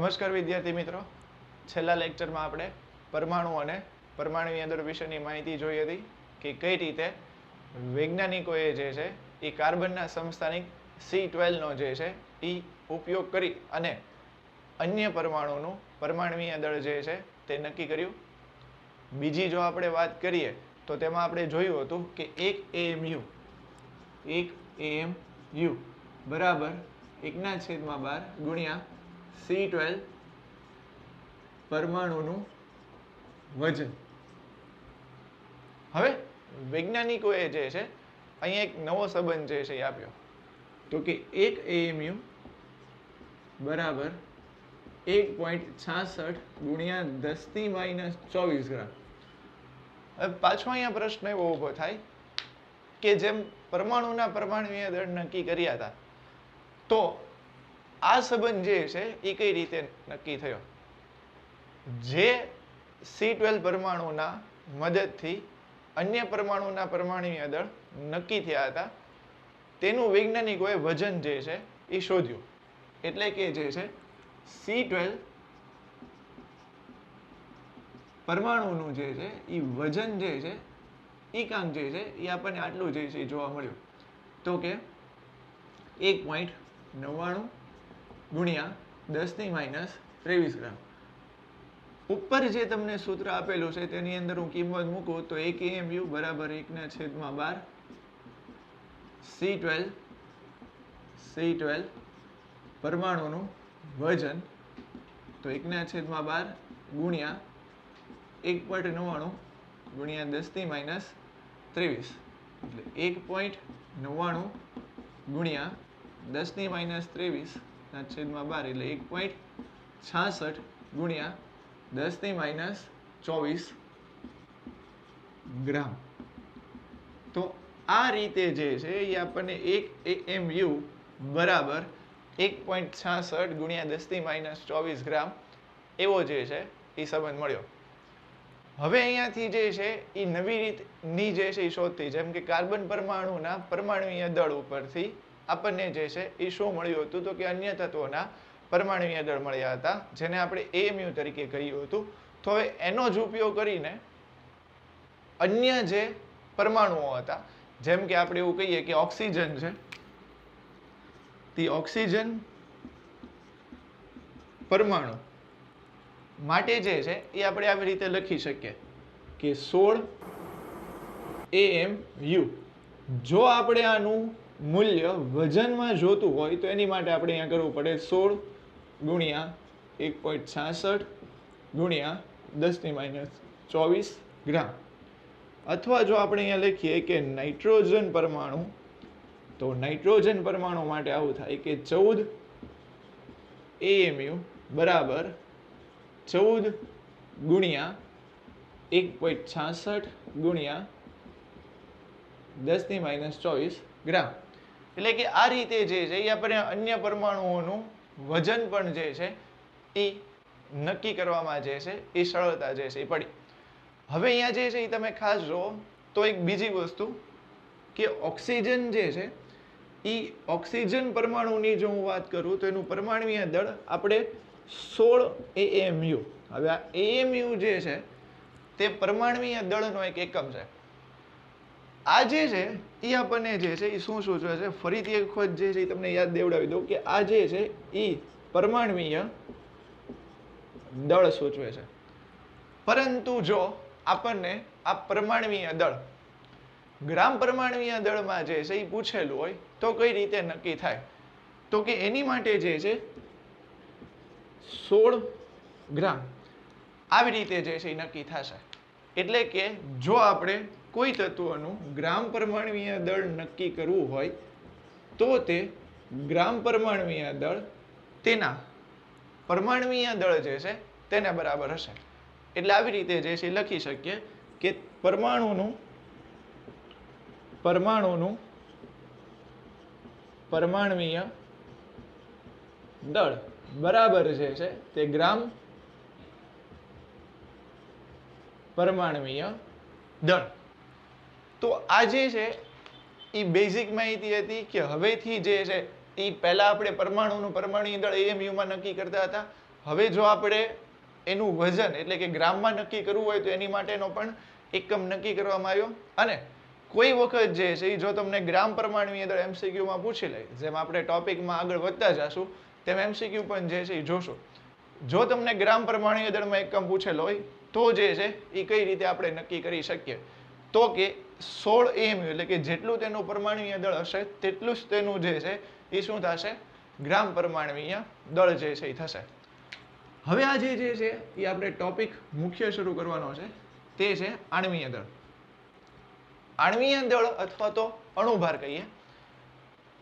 નમસ્કાર વિદ્યાર્થી મિત્રો, છેલ્લા લેક્ચરમાં આપણે પરમાણુ અને પરમાણુય દળ વિશેની માહિતી જોઈ હતી કે કઈ રીતે વૈજ્ઞાનિકોએ જે છે એ કાર્બનના સમસ્થાનિક C12 નો જે છે એ ઉપયોગ કરી અને અન્ય પરમાણુનું પરમાણુય દળ જે છે તે નક્કી કર્યું. બીજી જો આપણે વાત કરીએ તો તેમાં આપણે જોયું હતું કે 1 AMU બરાબર 1/12 ગુણ્યા C12 પરમાણુનું વજન. હવે વૈજ્ઞાનિકોએ જે છે અહીંયા એક નવો સંબંધ જે છે એ આપ્યો તો કે 1 AMU બરાબર 1.66 ગુણ્યા 10⁻²4 ગ્રામ. હવે પાછો અહીંયા પ્રશ્ન એવો ઊભો થાય કે જેમ પરમાણુના પરમાણુય દળ નક્કી કર્યા હતા તો આ સંબંધ જે છે એ કઈ રીતે નક્કી થયો? જે C12 પરમાણુના મદદથી અન્ય પરમાણુના પરમાણુય દળ નક્કી થયા હતા તેનું વૈજ્ઞાનિકોએ વજન જે છે એ શોધ્યું. એટલે કે જે છે C12 પરમાણુનું જે છે એ વજન જે છે એકાંક જે છે એ આપણને આટલું જે છે જોવા મળ્યું તો કે 1.99 ગુણ્યા 10⁻23 ગ્રામ. ઉપર જે તમને સૂત્ર આપેલું છે તેની અંદર હું કિંમત મૂકું તો 1 AMU બરાબર 1/12 C12 પરમાણુનું વજન તો 1/12 ગુણ્યા 1.99 ગુણ્યા 10⁻23 એટલે 1.99 ગુણ્યા 10⁻23 એટલે 1.66 ગુણ્યા 10⁻24 ગ્રામ. તો આ રીતે જે છે એ આપણને 1 AMU બરાબર 1.66 ગુણ્યા 10⁻24 ગ્રામ એવો જે છે એ સંબંધ મળ્યો. હવે અહીંયાથી જે છે એ નવી રીતની જે છે એ શોધથી, જેમ કે કાર્બન પરમાણુના પરમાણુય દળ ઉપરથી આપણને જે છે એ શું મળ્યું હતું તો કે અન્ય તત્વોના પરમાણુય દળ મળ્યા હતા જેને આપણે AMU તરીકે કહ્યું હતું. તો હવે એનો જ ઉપયોગ કરીને અન્ય જે પરમાણુઓ હતા, જેમ કે આપણે એવું કહીએ કે ઓક્સિજન છે, તે ઓક્સિજન પરમાણુ માટે જે છે એ આપણે આવી રીતે લખી શકીએ કે 16 AMU. જો આપણે આનું મૂલ્ય વજનમાં જોતું હોય તો એની માટે આપણે અહીંયા કરવું પડે 16 ગુણ્યા 1.66 ગુણ્યા 10⁻24 ગ્રામ. અથવા જો આપણે અહીંયા લખીએ કે નાઇટ્રોજન પરમાણુ તો નાઇટ્રોજન પરમાણુ માટે આવું થાય કે 14 AMU બરાબર 14 ગુણ્યા 1.66 ગુણ્યા 10⁻24 ગ્રામ. એટલે કે આ રીતે જે છે એ આપણે અન્ય પરમાણુઓનું વજન પણ જે છે એ નક્કી કરવામાં જે છે એ સરળતા જે છે એ પડી. હવે અહીંયા જે છે એ તમે ખાસ જુઓ તો એક બીજી વસ્તુ કે ઓક્સિજન જે છે એ ઓક્સિજન પરમાણુની જો હું વાત કરું તો એનું પરમાણુય દળ આપણે 16 AMU. હવે આ AMU જે છે તે પરમાણુય દળનો એક એકમ છે. આ જે છે એ આપણને જે છે એ શું સૂચવે છે, ફરીથી એક વખત જે છે એ તમને યાદ દેવડાવી દઉં કે આ જે છે એ પરમાણુય દળ સૂચવે છે. પરંતુ જો આપણને આ પરમાણુય દળ ગ્રામ પરમાણુય દળમાં જે છે એ પૂછેલું હોય તો કઈ રીતે નક્કી થાય તો કે એની માટે જે છે 16 ગ્રામ આવી રીતે જે છે એ નક્કી થશે. એટલે કે જો આપણે કોઈ તત્વનું ગ્રામ પરમાણુય દળ નક્કી કરવું હોય તો તે ગ્રામ પરમાણુય દળ તેના પરમાણુય દળ જે છે તેને બરાબર હશે. એટલે આવી રીતે જે છે લખી શકીએ કે પરમાણુનું પરમાણુય દળ બરાબર જે છે તે ગ્રામ પરમાણુય દળ. તો આ જે છે એ બેઝિક માહિતી હતી કે હવેથી જે છે એ પહેલા આપણે પરમાણુનું પરમાણુય દળ AMU માં નક્કી કરતા હતા. હવે જો આપણે એનું વજન એટલે કે ગ્રામમાં નક્કી કરવું હોય તો એની માટેનો પણ એકમ નક્કી કરવામાં આવ્યો. અને કોઈ વખત જે છે એ જો તમને ગ્રામ પરમાણુની દળ એમસીક્યુમાં પૂછી લે, જેમ આપણે ટોપિકમાં આગળ વધતા જશું તેમ એમસીક્યુ પણ જે છે એ જોશું. જો તમને ગ્રામ પરમાણુની દળમાં એકમ પૂછેલો હોય તો જે છે એ કઈ રીતે આપણે નક્કી કરી શકીએ, તો કે 16 AMU એટલે કે જેટલું તેનું પરમાણુય દળ હશે તેટલું જ તેનું જે છે એ શું થશે, ગ્રામ પરમાણુય દળ જે છે એ થશે. હવે આ જે છે એ આપણે ટોપિક મુખ્ય શરૂ કરવાનો છે, તે છે આણ્વીય દળ. આણ્વીય દળ અથવા તો અણુભાર કહીએ.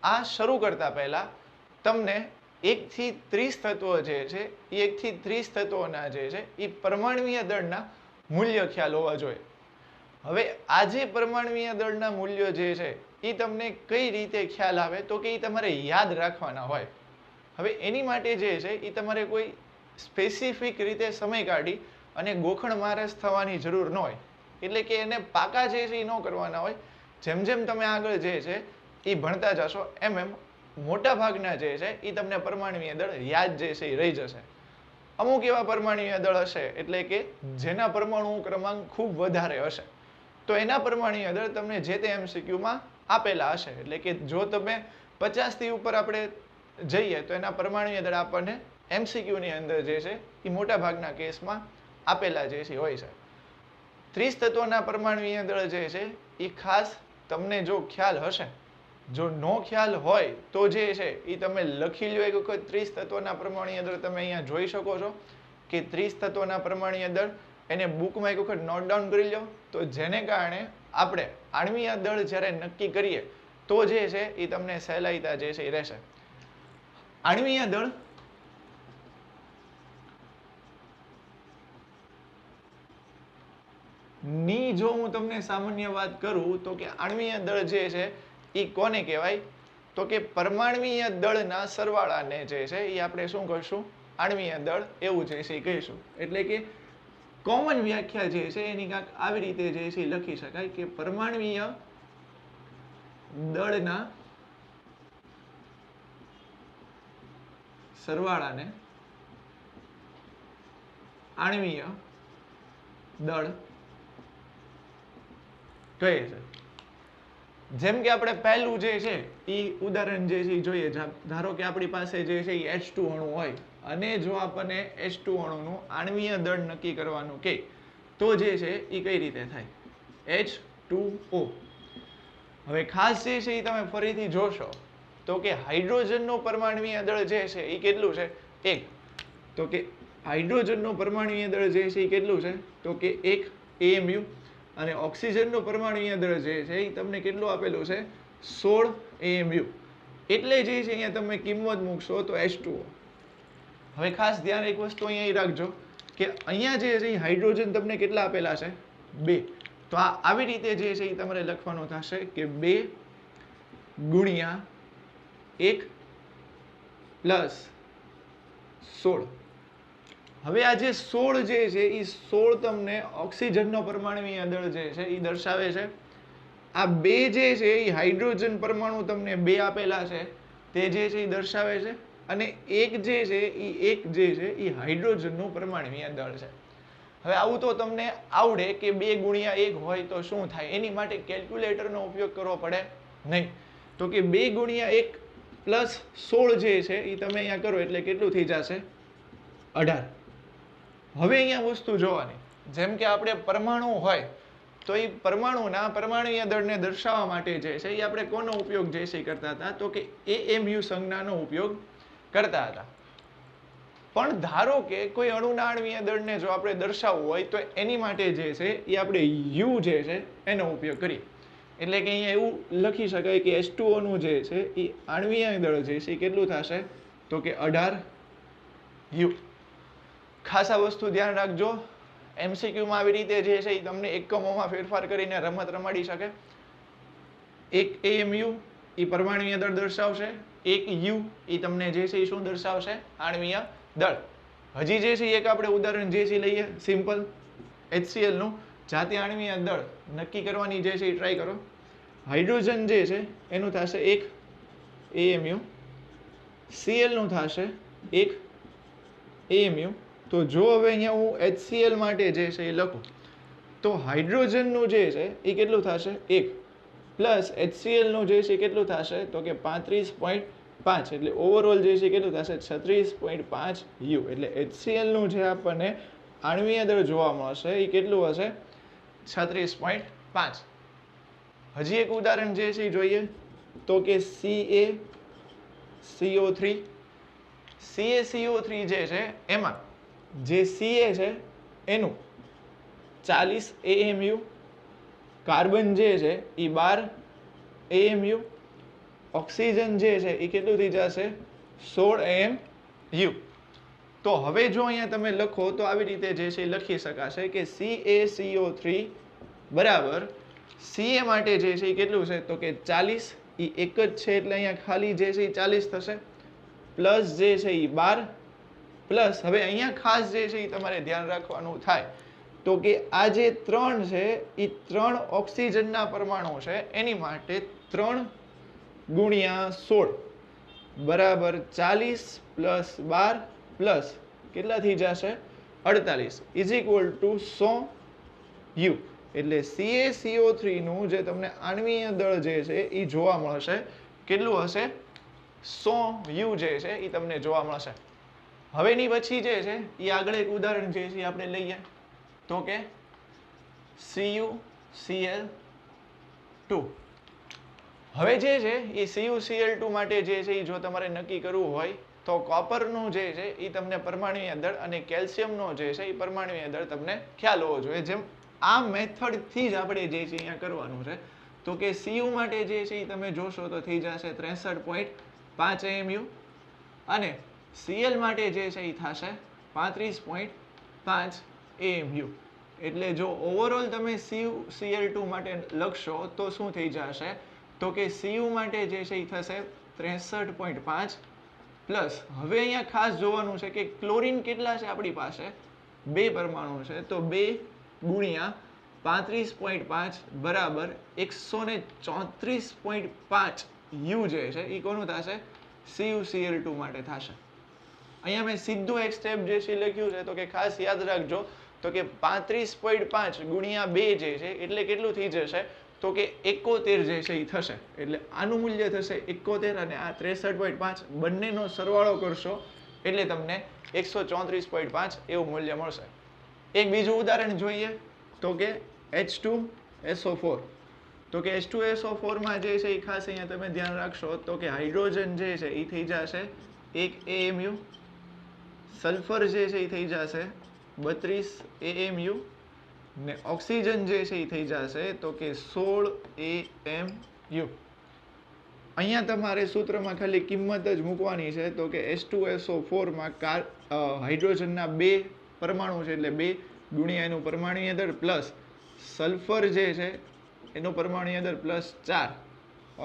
આ શરૂ કરતા પહેલા તમને 1 થી 30 તત્વો જે છે એ 1 થી 30 તત્વોના જે છે એ પરમાણુય દળના મૂલ્ય ખ્યાલ હોવા જોઈએ. હવે આ જે પરમાણુય દળના મૂલ્યો જે છે એ તમને કઈ રીતે ખ્યાલ આવે, તો કે એ તમારે યાદ રાખવાના હોય. હવે એની માટે જે છે એ તમારે કોઈ સ્પેસિફિક રીતે સમય કાઢી અને ગોખણ મારસ થવાની જરૂર ન હોય. એટલે કે એને પાકા જે છે એ ન કરવાના હોય. જેમ જેમ તમે આગળ જે છે એ ભણતા જશો એમ એમ મોટા ભાગના જે છે એ તમને પરમાણુય દળ યાદ જે છે એ રહી જશે. અમુક એવા પરમાણુય દળ હશે એટલે કે જેના પરમાણુ ક્રમાંક ખૂબ વધારે હશે, તો એના પરમાણુય દળ તમને જે તે એમસીક્યુમાં આપેલા હશે. એટલે કે જો તમે 50 થી ઉપર આપણે જઈએ તો એના પરમાણુય દળ આપણને એમસીક્યુની અંદર જે છે એ મોટા ભાગના કેસમાં આપેલા જે છે હોય છે. 30 તત્વોના પરમાણુય દળ જે છે એ ખાસ તમને જો ખ્યાલ હશે, જો નો ખ્યાલ હોય તો જે છે એ તમે લખી લો એક વખત 30 તત્વોના પરમાણુય દળ. તમે અહીંયા જોઈ શકો છો કે 30 તત્વોના પરમાણુય દળ એને બુકમાં એક વખત નોટ ડાઉન કરી લો, તો જેને કારણે આપણે આણ્વીય દળ જ્યારે નક્કી કરીએ તો જે છે એ તમને સહેલાઈતા જે છે એ રહેશે. આણ્વીય દળ ની જો હું તમને સામાન્ય વાત કરું તો કે આણ્વીય દળ જે છે એ કોને કહેવાય, તો કે પરમાણુય દળના સરવાળાને જે છે એ આપણે શું કરશું, આણ્વીય દળ એવું જે છે એ કહીશું. એટલે કે કોમન વ્યાખ્યા જે છે એની કાંઈક આવી રીતે જે છે લખી શકાય કે પરમાણુય દળના સરવાળાને આણ્વીય દળ કહે છે. જેમ કે આપણે પહેલું જે છે એ ઉદાહરણ જે છે જોઈએ. ધારો કે આપણી પાસે જે છે એ H2 અણુ હોય અને જો આપણને H2 અણુનું આણ્વીય દળ નક્કી કરવાનું કે તો જે છે એ કઈ રીતે થાય, H2O. હવે ખાસ જે છે એ તમે ફરીથી જોશો તો કે હાઇડ્રોજનનું પરમાણુય દળ જે છે એ કેટલું છે, 1. તો કે હાઇડ્રોજનનું પરમાણુય દળ જે છે એ કેટલું છે, તો કે 1 AMU. અને ઓક્સિજનનું પરમાણુય દળ જે છે એ તમને કેટલું આપેલું છે, 16 AMU. એટલે જે છે અહીંયા તમે કિંમત મૂકશો તો H2O. હવે ખાસ ધ્યાન એક વસ્તુ અહીંયા રાખજો કે અહીંયા જે છે હાઇડ્રોજન તમને કેટલા આપેલા છે, 2. તો આ આવી રીતે જે છે એ તમારે લખવાનું થશે કે 2 ગુણ્યા 1 પ્લસ 16. હવે આ જે 16 જે છે એ 16 તમને ઓક્સિજનનો પરમાણુય દળ જે છે એ દર્શાવે છે. આ 2 જે છે એ હાઇડ્રોજન પરમાણુ તમને 2 આપેલા છે તે જે છે એ દર્શાવે છે. અને 1 જે છે એ હાઇડ્રોજનનું પરમાણુય દળ છે. હવે આવું તો તમને આવડે કે 2 ગુણ્યા 1 હોય તો શું થાય, એની માટે કેલ્ક્યુલેટરનો ઉપયોગ કરવો પડે નહીં. તો કે 2 ગુણ્યા 1 પ્લસ 16 જે છે એ તમે અહીંયા કરો એટલે કેટલું થઈ જશે, 18. હવે અહીંયા વસ્તુ જોવાની, જેમ કે આપણે પરમાણુ હોય તો એ પરમાણુના પરમાણુય દળને દર્શાવવા માટે જે છે એ આપણે કોનો ઉપયોગ જે છે કરતા હતા, તો કે AMU સંજ્ઞાનો ઉપયોગ કરતા હતા. પણ ધારો કે કોઈ અણુના આણ્વીય દળને જો આપણે દર્શાવવું હોય તો એની માટે જે છે એ આપણે U જે છે એનો ઉપયોગ કરીએ. એટલે કે અહીંયા એવું લખી શકાય કે H2O નું જે છે એ આણ્વીય દળ જે છે એ કેટલું થશે, તો કે 18U. ખાસ આ વસ્તુ ધ્યાન રાખજો, એમસીક્યુમાં આવી રીતે જે છે એ તમને એકમોમાં ફેરફાર કરીને રમત રમાડી શકે. 1 AMU એ પરમાણુય દળ દર્શાવશે, 1 U એ તમને જે છે એ શું દર્શાવશે, આણ્વીય દળ. હજી જે છે એક આપણે ઉદાહરણ જે છે લઈએ સિમ્પલ HCl નું. જાતે આણ્વીય દળ નક્કી કરવાની જે છે એ ટ્રાય કરો. હાઇડ્રોજન જે છે એનું થશે 1 AMU, Cl નું થશે 1 AMU. તો જો હવે અહીંયા હું HCl માટે જે છે એ લખું તો હાઇડ્રોજનનું જે છે એ કેટલું થશે 1 પ્લસ HClનું જે છે કેટલું થશે તો કે 35.5 એટલે ઓવરઓલ જે છે કેટલું થશે 36.5 U. એટલે HClનું જે આપણને આણ્વીય દળ જોવા મળશે એ કેટલું હશે 36.5. હજી એક ઉદાહરણ જે છે જોઈએ તો કે CaCO3 જે છે એમાં જે Ca છે એનું 40 AMU, કાર્બન જે છે એ 12 AMU, ઓક્સિજન જે છે એ કેટલું થઈ જશે 16 AMU. તો હવે જો અહીંયા તમે લખો તો આવી રીતે જે છે લખી શકાશે કે CaCO3 બરાબર Ca માટે જે છે એ કેટલું છે તો કે 40 એ એક જ છે એટલે અહીંયા ખાલી જે છે એ 40 થશે પ્લસ જે છે એ 12 પ્લસ હવે અહીંયા ખાસ જે છે એ તમારે ધ્યાન રાખવાનું થાય તો કે આ જે 3 છે એ 3 ઓક્સિજનના પરમાણુ છે એની માટે 3 ગુણ્યા 16 બરાબર 40 પ્લસ 12 પ્લસ કેટલા થઈ જશે 48 ઇઝ ઇક્વલ ટુ 100 U. એટલે CaCO3 નું જે તમને આણ્વીય દળ જે છે એ જોવા મળશે કેટલું હશે 100 U જે છે એ તમને જોવા મળશે. હવેની પછી જે છે એ આગળ એક ઉદાહરણ જે છે આપણે લઈએ તો કે CuCl2. હવે જે છે એ CuCl2 માટે જે છે એ જો તમારે નક્કી કરવું હોય તો કોપરનું જે છે એ તમને પરમાણુય દળ અને કેલ્શિયમનો જે છે એ પરમાણુય દળ તમને ખ્યાલ હોવો જોઈએ. જેમ આ મેથડથી જ આપણે જે છે અહીંયા કરવાનું છે તો કે Cu માટે જે છે એ તમે જોશો તો થઈ જશે 63.5 AMU અને Cl માટે જે છે એ થશે 35.5 AMU. એટલે જો ઓવરઓલ તમે CuCl2 માટે લખશો તો શું થઈ જશે તો કે Cu માટે જે છે એ થશે 63.5 પ્લસ હવે અહીંયા ખાસ જોવાનું છે કે ક્લોરીન કેટલા છે આપણી પાસે 2 પરમાણુ છે તો 2 ગુણ્યા 35.5 બરાબર 134.5 U જે છે એ કોનું થશે CuCl2 માટે થશે. અહીંયા મેં સીધું એક સ્ટેપ જે છે લખ્યું છે તો કે ખાસ યાદ રાખજો તો કે 35.5 ગુણ્યા 2 જે છે એટલે કેટલું થઈ જશે તો કે 71 જે છે એ થશે. એટલે આનું મૂલ્ય થશે 71 અને આ 63.5 બંનેનો સરવાળો કરશો એટલે તમને 134.5 એવું મૂલ્ય મળશે. એક બીજું ઉદાહરણ જોઈએ તો કે H2SO4. તો કે H2SO4 માં જે છે એ ખાસ અહીંયા તમે ધ્યાન રાખશો તો કે હાઇડ્રોજન જે છે એ થઈ જશે 1 AMU, સલ્ફર જે છે એ થઈ જશે 32 AMU ને ઓક્સિજન જે છે એ થઈ જશે તો કે 16 AMU. અહીંયા તમારે સૂત્રમાં ખાલી કિંમત જ મૂકવાની છે તો કે H2SO4 માં હાઇડ્રોજનના 2 પરમાણુ છે એટલે 2 ગુણ્યા એનું પરમાણુય દળ પ્લસ સલ્ફર જે છે એનું પરમાણુય દળ પ્લસ 4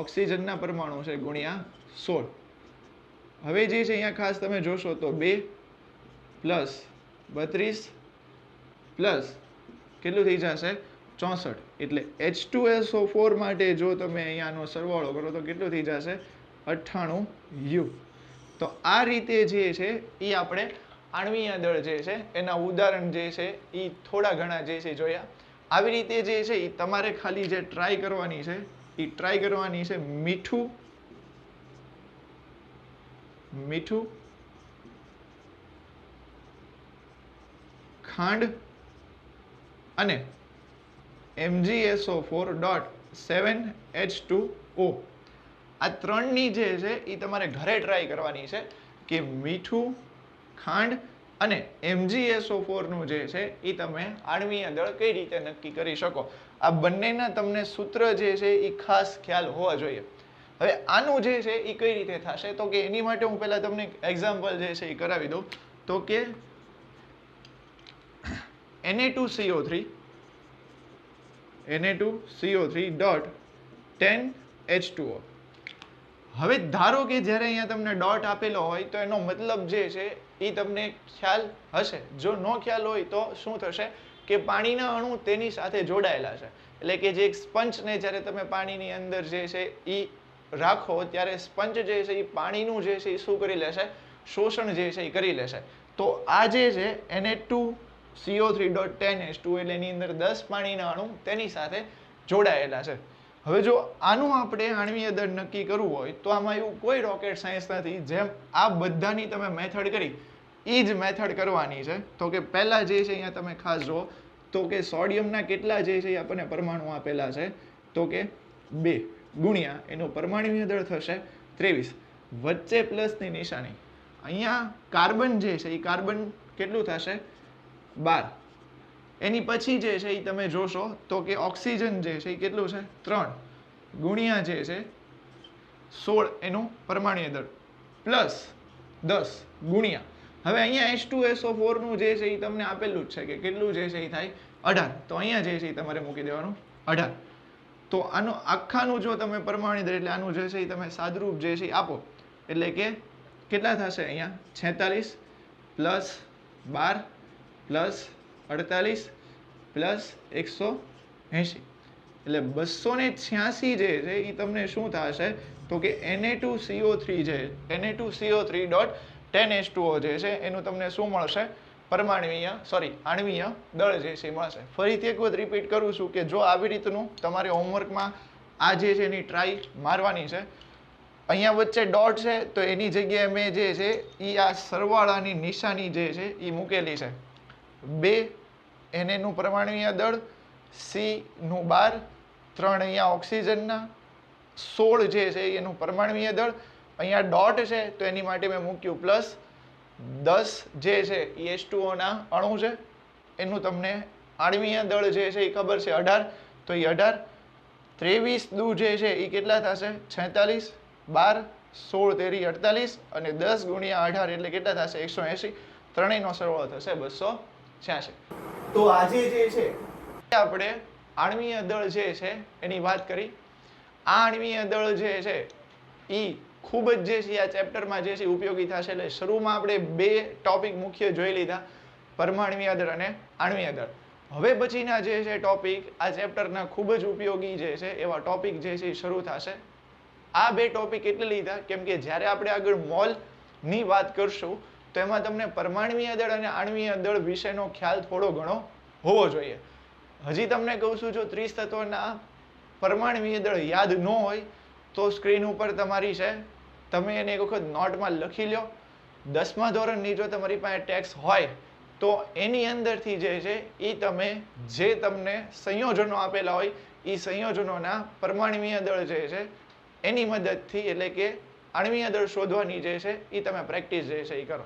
ઓક્સિજનના પરમાણુ છે ગુણ્યા 16. હવે જે છે અહીંયા ખાસ તમે જોશો તો 2 પ્લસ 32 પ્લસ કેટલું થઈ જશે 64. એટલે H2SO4 માટે જો તમે અહીંયાનો સરવાળો કરો તો કેટલું થઈ જશે 98 U. તો આ રીતે જે છે એ આપણે આણ્વીય દળ જે છે એના ઉદાહરણ જે છે એ થોડા ઘણા જે છે જોયા. આવી રીતે જે છે એ તમારે ખાલી જે ટ્રાય કરવાની છે એ ટ્રાય કરવાની છે મીઠું ખાંડ અને MgSO4.7H2O. આ ત્રણની જે છે એ તમારે ઘરે ટ્રાય કરવાની છે કે મીઠું ખાંડ અને MgSO4 નું જે છે એ તમે આણ્વીય દળ કઈ રીતે નક્કી કરી શકો. આ બંનેના તમને સૂત્ર જે છે એ ખાસ ખ્યાલ હોવા જોઈએ. હવે આનું જે છે એ કઈ રીતે થશે તો કે એની માટે હું પહેલા તમને એક્ઝામ્પલ જે છે એ કરાવી દઉં તો કે Na2CO3.10H2O. હવે ધારો કે જ્યારે અહીંયા તમને ડોટ આપેલો હોય તો એનો મતલબ જે છે એ તમને ખ્યાલ હશે. જો ન ખ્યાલ હોય તો શું થશે કે પાણીના અણુ તેની સાથે જોડાયેલા છે. એટલે કે જે સ્પંજને જ્યારે તમે પાણીની અંદર જે છે એ રાખો ત્યારે સ્પંજ જે છે એ પાણીનું જે છે એ શું કરી લેશે શોષણ જે છે એ કરી લેશે. તો આ જે છે Na2CO3.10H2 એટલે એની અંદર 10 પાણીના અણુ તેની સાથે જોડાયેલા છે. હવે જો આનું આપણે આણ્વીય દળ નક્કી કરવું હોય તો આમાં એવું કોઈ રોકેટ સાયન્સ નથી. જેમ આ બધાની તમે મેથડ કરી એ જ મેથડ કરવાની છે. તો કે પહેલા જે છે અહીંયા તમે ખાસ જુઓ તો કે સોડિયમના કેટલા જે છે એ આપણને પરમાણુ આપેલા છે તો કે 2 ગુણ્યા એનું પરમાણુય દળ થશે 23. વચ્ચે પ્લસની નિશાની. અહીંયા કાર્બન જે છે એ કાર્બન કેટલું થશે 12. એની પછી જે છે એ તમે જોશો તો કે ઓક્સિજન જે છે એ કેટલું છે 3 ગુણ્યા જે છે 16 એનું પરમાણુય દળ પ્લસ 10 ગુણ્યા હવે અહીંયા H2SO4 નું જે છે એ તમને આપેલું જ છે કે કેટલું જે છે એ થાય 18. તો અહીંયા જે છે એ તમારે મૂકી દેવાનું 18. તો આનું આખાનું જો તમે પરમાણુ દળ એટલે આનું જે છે એ તમે સાદરૂપ જે છે આપો એટલે કે કેટલા થશે અહીંયા 46 પ્લસ 12 પ્લસ 48 પ્લસ 180 એટલે 286 જે છે એ તમને શું થશે તો કે Na2CO3 જે Na2CO3.10H2O જે છે એનું તમને શું મળશે આણ્વીય દળ જે છે મળશે. ફરીથી એક વખત રિપીટ કરું છું કે જો આવી રીતનું તમારે હોમવર્કમાં આ જે છે એની ટ્રાય મારવાની છે. અહીંયા વચ્ચે ડોટ છે તો એની જગ્યાએ મેં જે છે એ આ સરવાળાની નિશાની જે છે એ મૂકેલી છે. 2 Na નું પરમાણુય દળ, C નું 12, 3 અહીંયા ઓક્સિજનના, 16 જે છે એનું પરમાણુય દળ. અહીંયા ડોટ છે તો એની માટે મેં મૂક્યું પ્લસ, 10 જે છે એ H2O ના અણુ છે એનું તમને આણ્વીય દળ જે છે એ ખબર છે 18. તો એ 18, 23 દુ જે છે એ કેટલા થશે 46, 12, 16 તેરી 48 અને 10 ગુણ્યા 18 એટલે કેટલા થશે 180. ત્રણેયનો સરવાળો થશે 286. તો આજે જે છે આપણે આણ્વીય દળ જે છે એની વાત કરી. આ આણ્વીય દળ જે છે એ ખૂબ જ જે છે આ ચેપ્ટરમાં જે છે ઉપયોગી થશે. એટલે શરૂમાં આપણે 2 ટોપિક મુખ્ય જોઈ લીધા, પરમાણ્વીય દળ અને આણ્વીય દળ. હવે પછીના જે છે ટોપિક આ ચેપ્ટરના ખૂબ જ ઉપયોગી જે છે એવા ટોપિક જે છે શરૂ થશે. આ 2 ટોપિક એટલે લીધા કેમ કે જ્યારે આપણે આગળ મોલની વાત કરશું તો એમાં તમને પરમાણ્વીય દળ અને આણ્વીય દળ વિશેનો ખ્યાલ થોડો ઘણો હોવો જોઈએ. હજી તમને કહું છું જો 30 તત્વના પરમાણ્વીય દળ યાદ ન હોય તો સ્ક્રીન ઉપર તમારી છે તમે એને એક વખત નોટમાં લખી લો. 10મા ધોરણની જો તમારી પાસે ટેક્સ્ટ હોય તો એની અંદરથી જે છે એ તમે જે તમને સંયોજનો આપેલા હોય એ સંયોજનોના પરમાણ્વીય દળ જે છે એની મદદથી એટલે કે આણ્વીય દળ શોધવાની જે છે એ તમે પ્રેક્ટિસ જે છે એ કરો.